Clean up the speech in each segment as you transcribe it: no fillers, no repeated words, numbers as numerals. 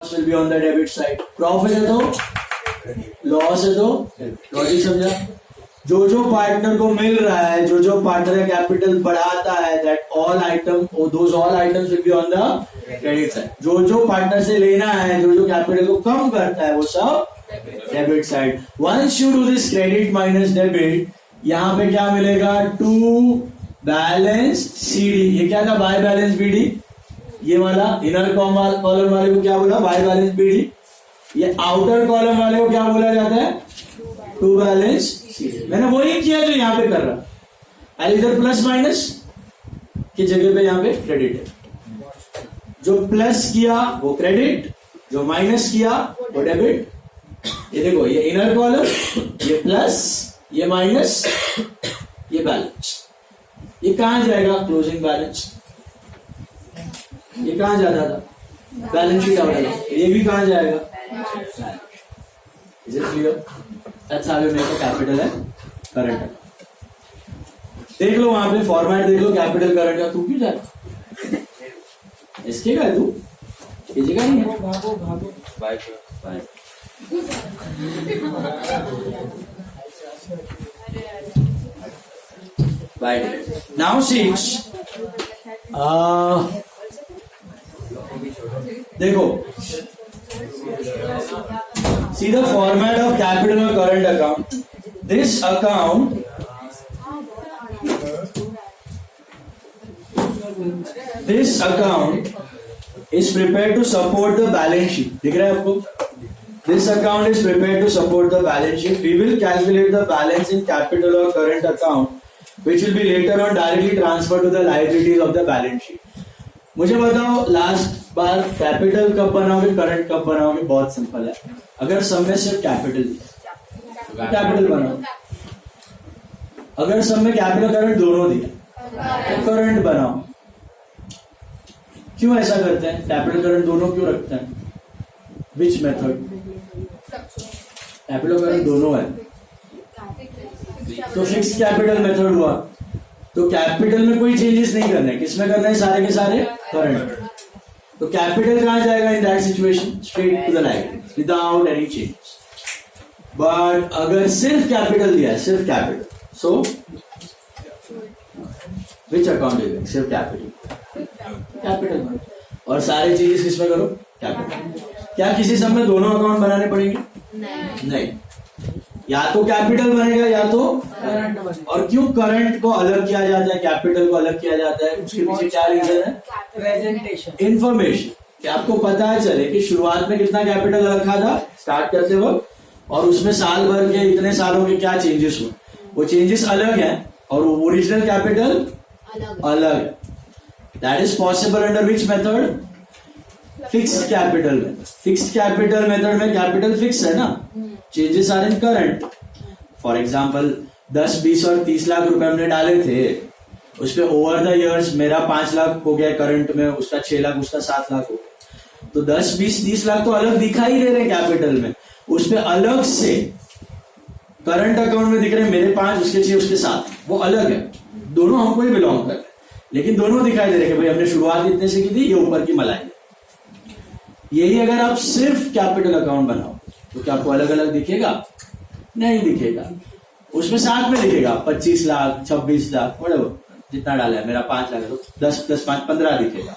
accounts will be on the debit side. Profit है तो loss है तो लॉजिक समझा. जो जो पार्टनर को मिल रहा है, जो जो पार्टनर का कैपिटल बढ़ाता है, that all item, those all items will be on the credit side. जो जो पार्टनर से लेना है, जो जो कैपिटल को कम करता है, वो सब debit side. Once you do this credit minus debit, यहाँ पे क्या मिलेगा? To balance CD. ये क्या था? By balance BD. ये वाला इनर कॉलम वाले को क्या बोला? By balance BD. ये आउटर कॉलम वाले को क्या बोला जाता है? To balance. मैंने वही किया जो यहाँ पे कर रहा. इधर प्लस माइनस की जगह पे यहाँ पे क्रेडिट है. जो प्लस किया वो क्रेडिट, जो माइनस किया वो डेबिट. ये देखो, ये इनर कॉलम, ये प्लस, ये माइनस, ये बैलेंस. ये कहां जाएगा? Closing balance. ये कहां जाता था? Balance sheet out. ये भी कहां जाएगा? Is it clear? That's how you make a capital and current account. देख लो वहां पे फॉर्मेट देख लो कैपिटल करंट का. तू क्यों जा रहा? इसके का है तू? किसी का नहीं है. भागो भागो बाय. Now 6. देखो, see the format of capital or current account. This account is prepared to support the balance sheet. दिख रहा है आपको? This account is prepared to support the balance sheet. We will calculate the balance in capital or current account, which will be later on directly transferred to the liabilities of the balance sheet. मुझे बताओ, last बार capital कब बनाओगे, current कब बनाओगे? बहुत simple है. अगर सब में सिर्फ कैपिटल दिया, कैपिटल बनाओ. अगर सब में कैपिटल करंट दोनों दिया, तो करंट बनाओ. क्यों ऐसा करते हैं? कैपिटल करंट दोनों क्यों रखते हैं? Which method? कैपिटल करंट दोनों है तो फिक्स कैपिटल मेथड हुआ. तो कैपिटल में कोई चेंजेस नहीं करना है. किसमें करना है? सारे के सारे करंट. तो कैपिटल कहां जाएगा in that situation? Straight to the liabilities without any changes. But अगर सिर्फ कैपिटल दिया है, सिर्फ capital, so which account is सिर्फ कैपिटल? कैपिटल. और सारे चीजेस किसमें करो? कैपिटल. क्या किसी समय दोनों अकाउंट बनाने पड़ेंगे? नहीं. या तो कैपिटल बनेगा या तो करंट. और क्यों करंट को अलग किया जाता है, कैपिटल को अलग किया जाता है? उसके पीछे क्या रीजन है? Presentation, information. कि आपको पता चले कि शुरुआत में कितना कैपिटल रखा था स्टार्ट करते वक्त, और उसमें साल भर के इतने सालों के क्या चेंजेस हुए. वो चेंजेस अलग है और ओरिजिनल कैपिटल अलग है. That is possible under which method? Fixed capital method. Fixed capital method में कैपिटल फिक्स है ना, changes are in current. For example 10, 20 और 30 लाख रुपए हमने डाले थे, उस पे ओवर द इयर्स मेरा 5 लाख हो गया करंट में, उसका 6 लाख, उसका 7 लाख हो गया. तो 10, 20, 30 लाख तो अलग दिखाई दे रहे हैं कैपिटल में. उस पे अलग से करंट अकाउंट में दिख रहे हैं मेरे 5, उसके 6, उसके 7. वो अलग है, दोनों हमको ही बिलोंग कर रहे हैं, लेकिन दोनों दिखाई दे रहे हैं कि भाई हमने शुरुआत इतने से की थी, ये ऊपर की मलाई. यही अगर आप सिर्फ कैपिटल अकाउंट बनाओ तो क्या आपको अलग अलग दिखेगा? नहीं दिखेगा. उसमें साथ में दिखेगा 25 लाख, 26 लाख, whatever, जितना डाला है. मेरा 5 लाख है तो 10, 5, 15 दिखेगा.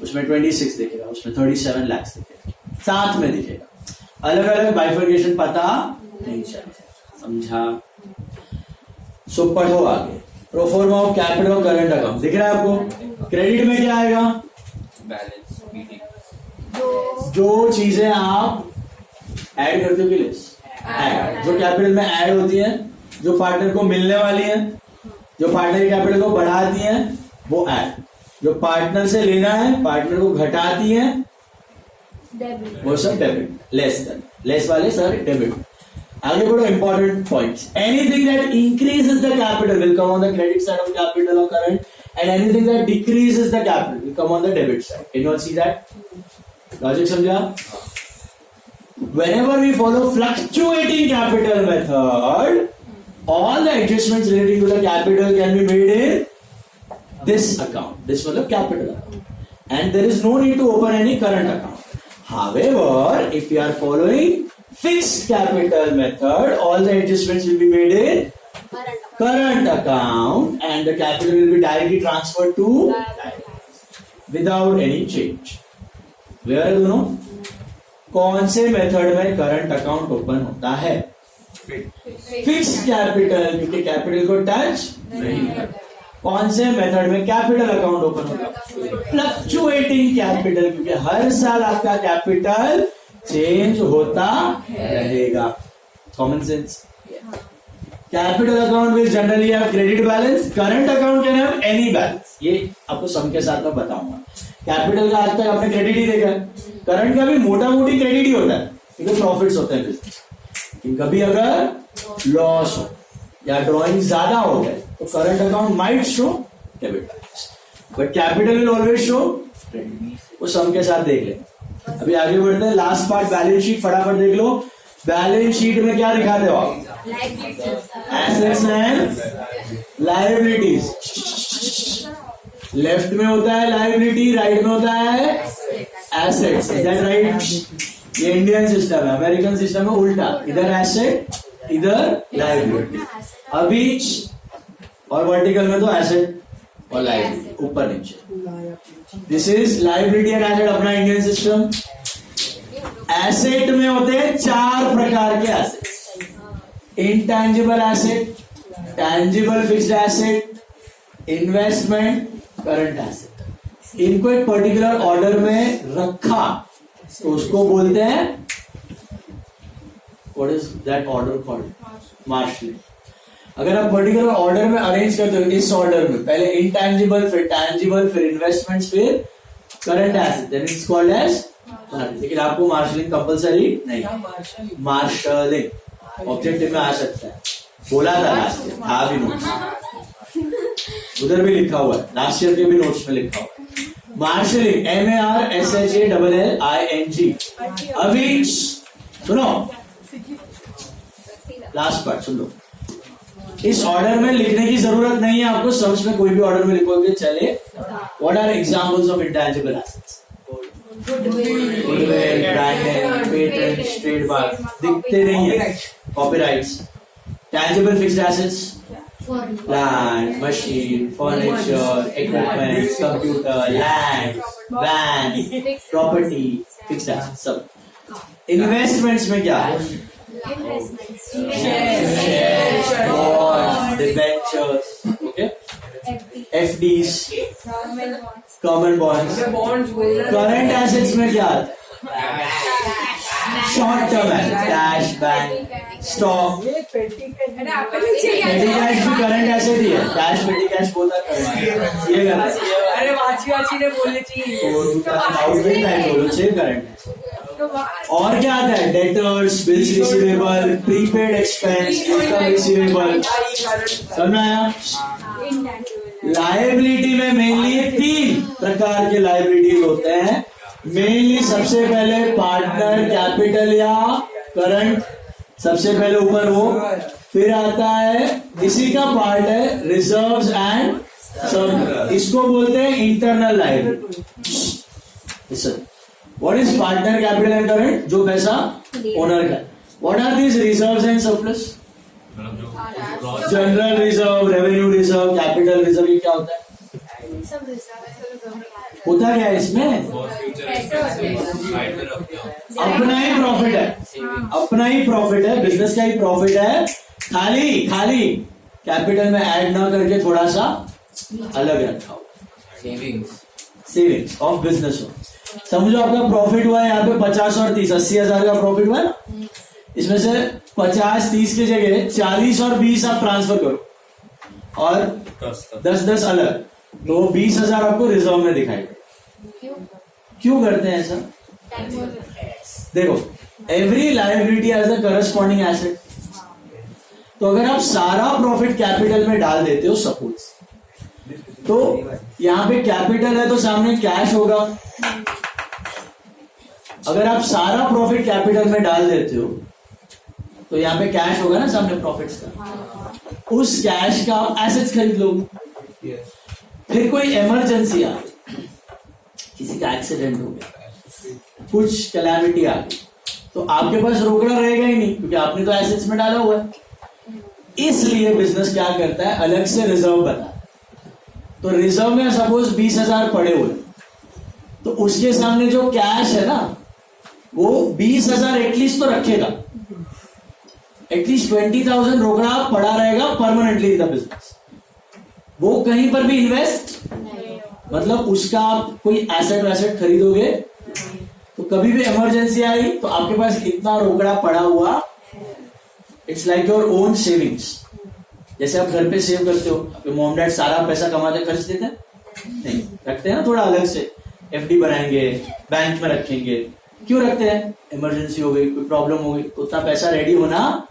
उसमें 26 दिखेगा, उसमें 37 लाख दिखेगा, साथ में दिखेगा. अलग अलग बाइफर्केशन पता नहीं चलेगा. समझा? सो पढ़ो आगे. प्रोफॉर्मा ऑफ कैपिटल और करंट अकाउंट दिख रहा है आपको. क्रेडिट में क्या आएगा? बैलेंस. जो चीजें आप ऐड करते हो कि लेस, ऐड. जो कैपिटल में ऐड होती है, जो पार्टनर को मिलने वाली है, जो पार्टनर के कैपिटल को बढ़ाती है, वो ऐड. जो पार्टनर से लेना है, पार्टनर को घटाती है, वो सब डेबिट. लेस वाले सर डेबिट. आगे बढ़ो. Important points. Anything that increases the capital will come on the credit side of capital और current, and anything that decreases the capital will come on the debit side. Can you all see that? Logic समझा? Whenever we follow fluctuating capital method, all the adjustments relating to the capital can be made in this account. This was a capital account, and there is no need to open any current account. However, if you are following fixed capital method, all the adjustments will be made in current account and the capital will be directly transferred to without any change. Clear है दोनों? कौन से method में current account open होता है? Fix capital, क्योंकि capital को touch नहीं करता. कौन से मेथड में कैपिटल अकाउंट ओपन होगा? फ्लक्चुएटिंग कैपिटल, क्योंकि हर साल आपका कैपिटल चेंज होता रहेगा. Common sense. Capital account will generally have credit balance, current account can have any balance. ये आपको सम के साथ में बताऊंगा. कैपिटल का आज तक आपने क्रेडिट ही देखा है, करंट का भी मोटा मोटी क्रेडिट ही होता है क्योंकि प्रॉफिट्स होते हैं बिजनेस. कभी अगर लॉस हो या ड्रॉइंग ज्यादा हो गए तो current account might show debit balance, but capital will always show credit. वो सम के साथ देख ले. अभी आगे बढ़ते हैं. लास्ट पार्ट बैलेंस शीट, फटाफट देख लो. बैलेंस शीट में क्या दिखाते हो आप? Assets and liabilities. लेफ्ट में होता है लायबिलिटी, राइट में होता है एसेट्स. Is that right? ये इंडियन सिस्टम है. अमेरिकन सिस्टम है उल्टा, इधर एसेट इधर लायबिलिटी. अभी और वर्टिकल में तो एसेट और लायबिलिटी ऊपर नीचे. This is liability and asset. अपना इंडियन सिस्टम. एसेट में होते हैं 4 प्रकार के assets. Intangible asset, tangible fixed asset, investment, current asset. इनको एक पर्टिकुलर ऑर्डर में रखा तो उसको बोलते हैं, what is that order called? Marshalling. अगर आप पर्टिकुलर ऑर्डर में अरेंज करते हो, इस ऑर्डर में पहले इंटेंजिबल, फिर टेंजिबल, फिर इन्वेस्टमेंट्स, फिर current asset, then it's called as. लेकिन आपको मार्शलिंग कंपलसरी नहीं. मार्शलिंग ऑब्जेक्टिव में आ सकता है. बोला था लास्ट ईयर, था भी नोट्स, उधर भी लिखा हुआ है, लास्ट ईयर के भी नोट्स में लिखा हुआ है. Marshalling, MARSHALLING. अभी सुनो, लास्ट पार्ट सुन लो. इस ऑर्डर में लिखने की जरूरत नहीं है आपको, सम्स में कोई भी ऑर्डर में लिखोगे चले. What are examples of intangible assets? Goodwill, brand name, patent, trademark. दिखते नहीं है. Copyrights. Tangible fixed assets, plant, machine, furniture, equipment, computer, land, van, property, fixed assets. सब. इन्वेस्टमेंट्स में क्या है? Shares, bonds, debentures, okay, FDs, common bonds. Current assets में क्या आता है? शॉर्ट टर्म है, कैश, बैंक, स्टॉक. पेटी कैश भी करंट एसेट ही है. कैश, पेटी कैश बोलता है. ये करंट. अरे वाची ने बोले चाहिए करंट. और क्या आता है? Debtors, bills receivable, prepaid expense, income receivable. समझ आया? लायबिलिटी में मेनली 3 प्रकार के लायबिलिटीज होते हैं. मेनली सबसे पहले पार्टनर कैपिटल या करंट, सबसे पहले ऊपर वो. फिर आता है, इसी का पार्ट है रिजर्व्स एंड सर्प्लस. इसको बोलते हैं internal liability. What is partner capital and current? जो पैसा ओनर का. What are these reserves and surplus? General reserve, revenue reserve, capital reserve. ये क्या होता है? होता क्या है इसमें? अपना ही प्रॉफिट है. अपना ही प्रॉफिट है, बिजनेस का ही प्रॉफिट है. खाली कैपिटल में ऐड ना करके थोड़ा सा अलग रखा हो. सेविंग्स ऑफ बिजनेस हो. समझो आपका प्रॉफिट हुआ है यहाँ पे 50 और 30, 80,000 का प्रॉफिट हुआ है ना. इसमें से 50-30 की जगह 40 और 20 आप ट्रांसफर करो और 10-10 अलग, तो 20,000 आपको रिजर्व में दिखाई दे. क्यों करते हैं ऐसा? देखो, every liability as a corresponding asset. तो अगर आप सारा प्रॉफिट कैपिटल में डाल देते हो, सपोज, तो यहां पे कैपिटल है तो सामने कैश होगा. अगर आप सारा प्रॉफिट कैपिटल में डाल देते हो तो यहां पे कैश होगा ना सामने प्रॉफिट्स का. उस कैश का आप एसेट्स खरीद लोगे. फिर कोई इमरजेंसी आ गई, किसी का एक्सीडेंट हो गया, कुछ कैलामिटी आ गई तो आपके पास रोकड़ा रहेगा ही नहीं, क्योंकि आपने तो एसेट्स में डाला हुआ है। इसलिए बिजनेस क्या करता है, अलग से रिजर्व बनाता है। तो रिजर्व में सपोज 20,000 पड़े हुए, तो उसके सामने जो कैश है ना, वो 20,000 एटलीस्ट तो रखेगा, एटलीस्ट 20,000 रोकड़ा पड़ा रहेगा परमानेंटली इन द बिजनेस। वो कहीं पर भी इन्वेस्ट मतलब उसका आप कोई एसेट वैसेट खरीदोगे तो कभी भी इमरजेंसी आई तो आपके पास इतना रोकड़ा पड़ा हुआ, it's like your own savings. जैसे आप घर पे सेव करते हो, आपके मॉम डैड सारा पैसा कमाते खर्च देते हैं नहीं, रखते हैं ना थोड़ा अलग से, एफडी बनाएंगे, बैंक में रखेंगे। क्यों रखते हैं, इमरजेंसी हो गई, कोई प्रॉब्लम हो गई, तो उतना पैसा रेडी होना।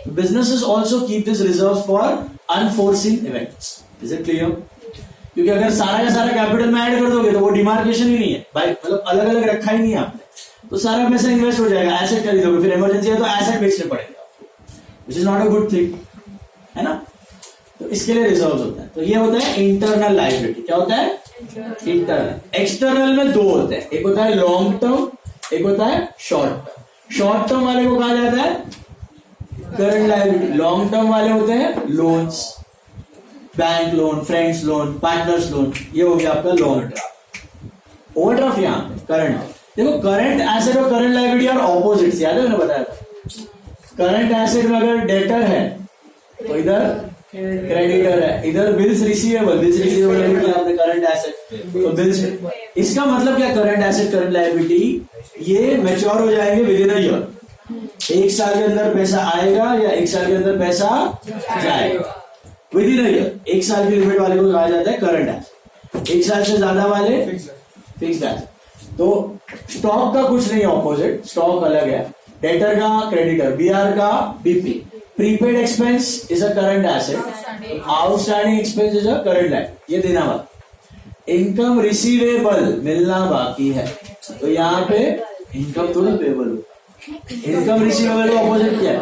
Businesses also keep this reserve for unforeseen events. Is it clear? क्योंकि अगर सारा का सारा कैपिटल में ऐड कर दोगे तो वो डिमार्केशन ही नहीं है भाई, मतलब अलग अलग रखा ही नहीं है आपने, तो सारा पैसा इन्वेस्ट हो जाएगा, एसेट खरीदोगे, फिर इमरजेंसी है तो एसेट बेचने पड़ेंगे आपको, which is not a good thing, है ना। तो इसके लिए रिजर्व होता है। तो ये होता है इंटरनल लायबिलिटी। क्या होता है, इंटरनल। एक्सटर्नल में दो होते हैं, एक होता है लॉन्ग टर्म, एक होता है शॉर्ट टर्म। शॉर्ट टर्म वाले को कहा जाता है करंट लायबिलिटी, लॉन्ग टर्म वाले होते हैं loans, bank loan, friends loan, partners loan, ये हो गया आपका लॉन्ग टर्म। ओवरड्राफ्ट यहाँ पे करंट। देखो करंट एसेट और करंट लायबिलिटी और ऑपोजिट्स, याद है मैंने बताया था। करंट एसेट में अगर डेटर है तो इधर क्रेडिटर है, इधर बिल्स रिसीवेबल, बिल्स रिसीवेबल आपने करंट एसेट, तो बिल्स। इसका मतलब क्या, करंट एसेट करंट लायबिलिटी ये मैच्योर हो जाएंगे विद इन अ ईयर। एक साल के अंदर पैसा आएगा या एक साल के अंदर पैसा जाएगा, विद इन अ ईयर। एक साल की लिमिट वाले को कहा जाता है करंट एसेट, एक साल से ज्यादा वाले फिक्स्ड एसेट। तो स्टॉक का कुछ नहीं ऑपोजिट, स्टॉक अलग है, डेटर का क्रेडिटर, बीआर का BP. Prepaid expense is a current asset, outstanding expense is a current liability, ये देना बाकी। इनकम रिसीवेबल मिलना बाकी है, तो यहाँ पे इनकम थोड़ा पेबल हो। इनकम रिसीवेबल का ऑपोजिट क्या है,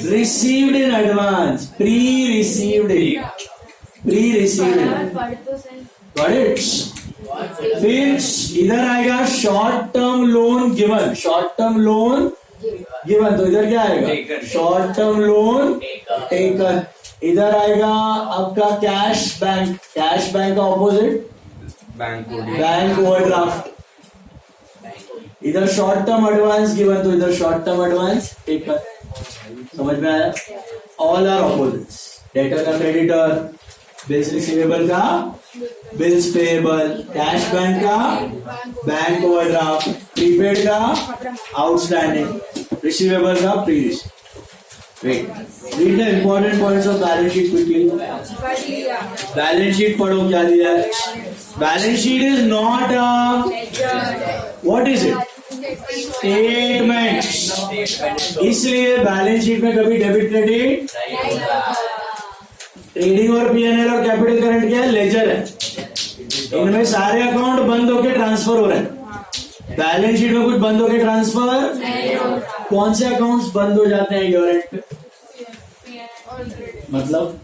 received in advance, pre received got it. फिर इधर आएगा short term loan given, short term loan given, तो इधर क्या आएगा, शॉर्ट टर्म लोन टेकन। इधर आएगा आपका कैश बैंक, कैश बैंक का ऑपोजिट बैंक ओवरड्राफ्ट। इधर शॉर्ट टर्म एडवांस गिवन, तो इधर शॉर्ट टर्म एडवांस टेकन। समझ में आया? All are opposites. डेटर का क्रेडिटर, बिल्स रिसीवेबल का बिल्स पेएबल, कैश बैंक का बैंक ओवरड्राफ्ट, प्रीपेड का आउटस्टैंडिंग, रिसीवेबल का pre receive. Read the important points of balance sheet quickly. Balance sheet पढ़ो, क्या दिया है। Balance sheet is not a, what is it, statement. इसलिए balance sheet में कभी डेबिट क्रेडिट, ट्रेडिंग और पीएनएल और कैपिटल करंट क्या है, लेजर है। इनमें सारे अकाउंट बंद होके ट्रांसफर हो रहे हैं, बैलेंस शीट में कुछ बंद होके ट्रांसफर। कौन से अकाउंट्स बंद हो जाते हैं ईयर एंड पे, मतलब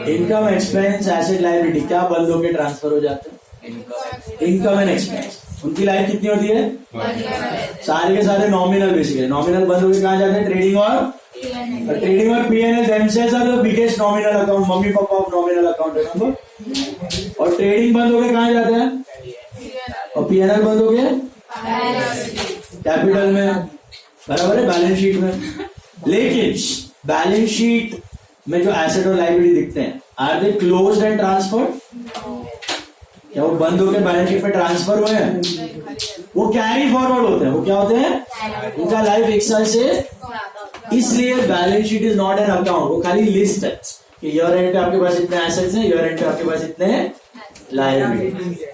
इनकम एक्सपेंस एसेट लायबिलिटी, क्या बंद होके ट्रांसफर हो जाते हैं, इनकम एंड एक्सपेंस। उनकी लाइफ कितनी होती है, सारे के सारे नॉमिनल बेसिकली। नॉमिनल बंद होके कहाँ जाते हैं, ट्रेडिंग और ट्रेडिंग और PNL themselves are the biggest nominal account, mummy papa of nominal account है। और ट्रेडिंग बंद होके कहाँ जाते हैं, और पीएनएल बंद होके कैपिटल में, बराबर है, बैलेंस शीट में। लेकिन बैलेंस शीट में जो एसेट और लायबिलिटी दिखते हैं, are they closed and transferred, क्या वो बंद होकर बैलेंस शीट में ट्रांसफर हुए हैं, वो कैरी फॉरवर्ड होते हैं। वो क्या होते हैं, उनका लाइफ एक साल से। इसलिए balance sheet is not an account, वो खाली लिस्ट है कि ईयर एंड पे आपके पास इतने एसेट्स हैं, ईयर एंड पे आपके पास इतने liability.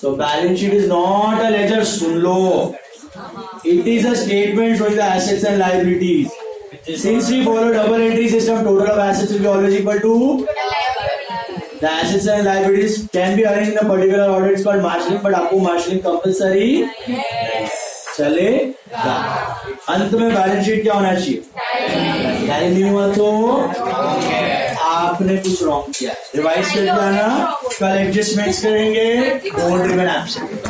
So balance sheet is not a ledger, सुन लो, it is a statement showing the assets and liabilities. Since we follow double entry system, total of assets will be always equal to the assets and liabilities can be arranged in a particular order. It's called marshalling, but आपको marshalling compulsory चलेगा। अंत में balance sheet क्या होना चाहिए, नहीं हुआ तो आप आपने कुछ रॉन्ग किया, रिवाइज करके आना, कल एडजस्टमेंट्स करेंगे, बोर्ड रिबन एब्सेंट।